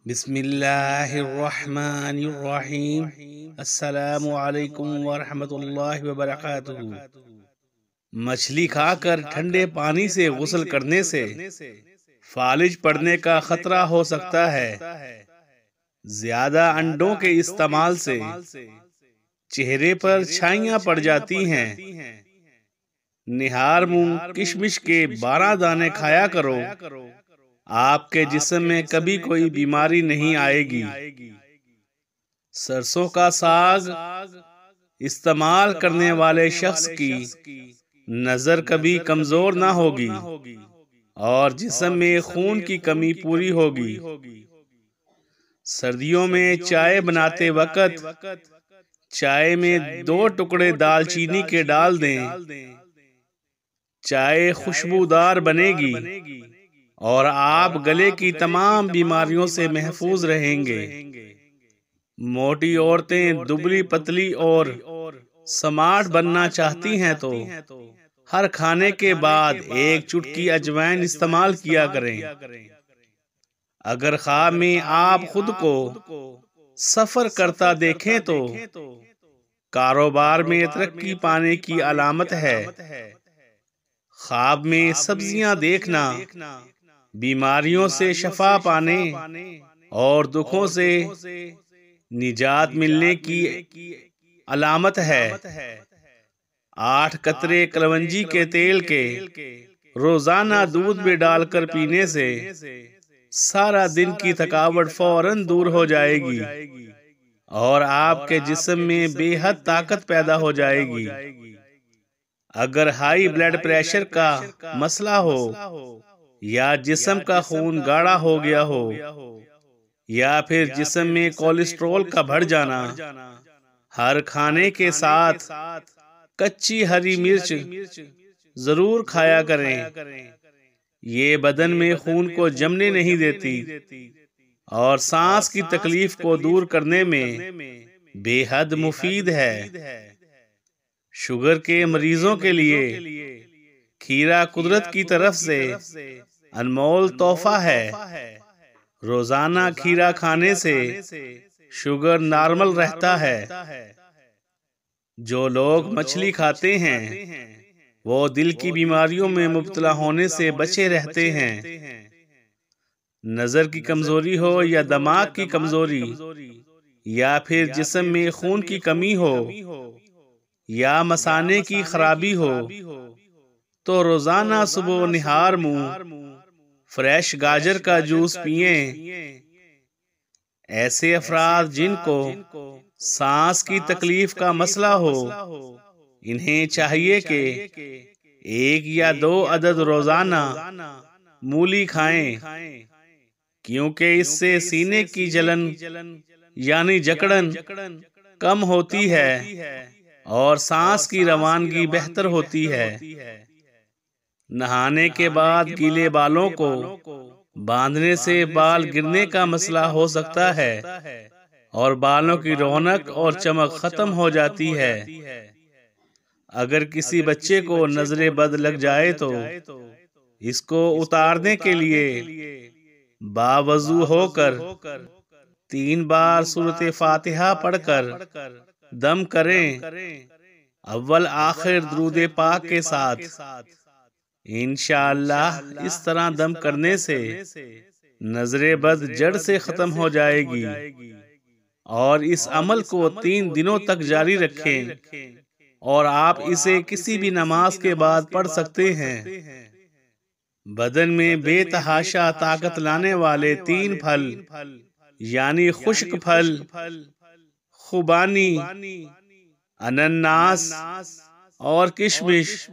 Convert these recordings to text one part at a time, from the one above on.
बिस्मिल्लाहिर्रहमानिर्रहीम। अस्सलामु अलैकुम वरहमतुल्लाहि वबरकातुहू। मछली खाकर ठंडे पानी से गुस्ल करने से फालिज पड़ने का खतरा हो सकता है। ज्यादा अंडों के इस्तेमाल से चेहरे पर छाइयाँ पड़ जाती हैं। निहार मूंग किशमिश के 12 दाने खाया करो, आपके जिस्म में कभी कोई बीमारी नहीं आएगी। सरसों का साग इस्तेमाल करने वाले शख्स की नजर कभी कमजोर ना होगी और जिस्म में खून की कमी पूरी होगी। सर्दियों में चाय बनाते वक्त चाय में 2 टुकड़े दालचीनी के डाल दें। चाय खुशबूदार बनेगी और आप गले की तमाम बीमारियों से महफूज रहेंगे। मोटी औरतें दुबली पतली और स्मार्ट बनना चाहती हैं तो हर खाने के बाद 1 चुटकी अजवाइन इस्तेमाल किया करें। अगर ख्वाब में आप खुद को सफर करता देखें तो कारोबार में तरक्की पाने की अलामत है। ख्वाब में सब्जियां देखना बीमारियों से शफा पाने और दुखों से निजात मिलने की अलामत है। 8 कतरे कलवंजी के तेल के रोजाना दूध में डालकर पीने से सारा दिन की थकावट फौरन दूर हो जाएगी और आपके जिस्म में बेहद ताकत पैदा हो जाएगी। अगर हाई ब्लड प्रेशर का मसला हो या जिस्म का खून गाढ़ा हो गया हो या फिर जिस्म में कोलेस्ट्रॉल का बढ़ जाना, हर खाने के साथ कच्ची हरी मिर्च जरूर खाया करें। ये बदन में खून को जमने नहीं देती और सांस की तकलीफ को दूर करने में बेहद मुफीद है। शुगर के मरीजों के लिए खीरा कुदरत की तरफ से अनमोल तोहफा है। रोजाना खीरा खाने से शुगर नॉर्मल रहता है। जो लोग मछली खाते हैं वो दिल की बीमारियों में मुब्तला होने से बचे रहते हैं। नजर की कमजोरी हो या दिमाग की कमजोरी या फिर जिस्म में खून की कमी हो या मसाने की खराबी हो तो रोजाना सुबह निहार मुंह फ्रेश गाजर का जूस पिए। ऐसे अफराद जिनको सांस की तकलीफ का मसला हो, इन्हें चाहिए कि 1 या 2 अदद रोजाना मूली खाएं, क्योंकि इससे सीने की जलन यानी जकड़न कम होती है और सांस की रवानगी बेहतर होती है। नहाने के बाद गीले बालों को बांधने से बाल गिरने का मसला हो सकता है और बालों की रौनक और चमक खत्म हो जाती है। अगर किसी बच्चे को नजरे बद लग जाए तो इसको उतारने के लिए बावजू होकर 3 बार सूरत फातिहा पढ़कर दम करें, अव्वल आखिर दुरूद पाक के साथ। इंशाअल्लाह इस तरह दम करने से नजरे बद जड़ से खत्म हो जाएगी। और इस अमल को 3 दिनों तक जारी रखें और आप इसे किसी भी नमाज के बाद पढ़ सकते हैं। बदन में बेतहाशा ताकत लाने वाले 3 फल यानी खुश्क फल, खुबानी, अनन्नास और किशमिश,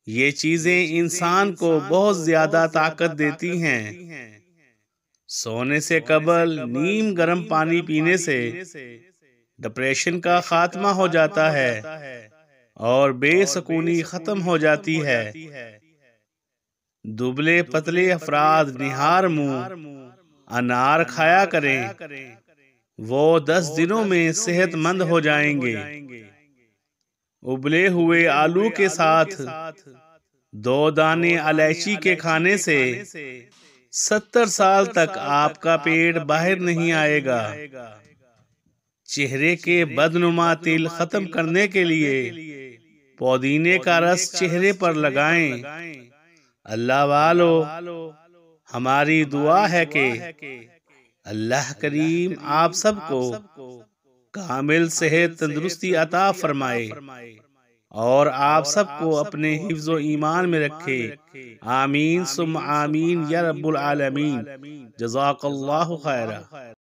ये चीजें इंसान को बहुत ज्यादा ताकत देती हैं। सोने से कबल नीम गर्म पानी पीने से डिप्रेशन का खात्मा हो जाता है और बेसुकूनी खत्म हो जाती है। दुबले पतले अफराद निहार मुंह अनार खाया करें, वो 10 दिनों में सेहतमंद हो जाएंगे। उबले हुए आलू के साथ 2 दाने इलायची के खाने से 70 साल तक आपका पेट बाहर नहीं आएगा। चेहरे के बदनुमा तिल खत्म करने के लिए पुदीने का रस चेहरे पर लगाएं। अल्लाह वालो, हमारी दुआ है कि अल्लाह करीम आप सबको कामिल सेहत तंदुरुस्ती अता फरमाए और आप सबको अपने हिफ्ज़ो ईमान में रखे। आमीन सुम्मा आमीन या रब्बुल आलमीन। जज़ाकल्लाहु खैरा।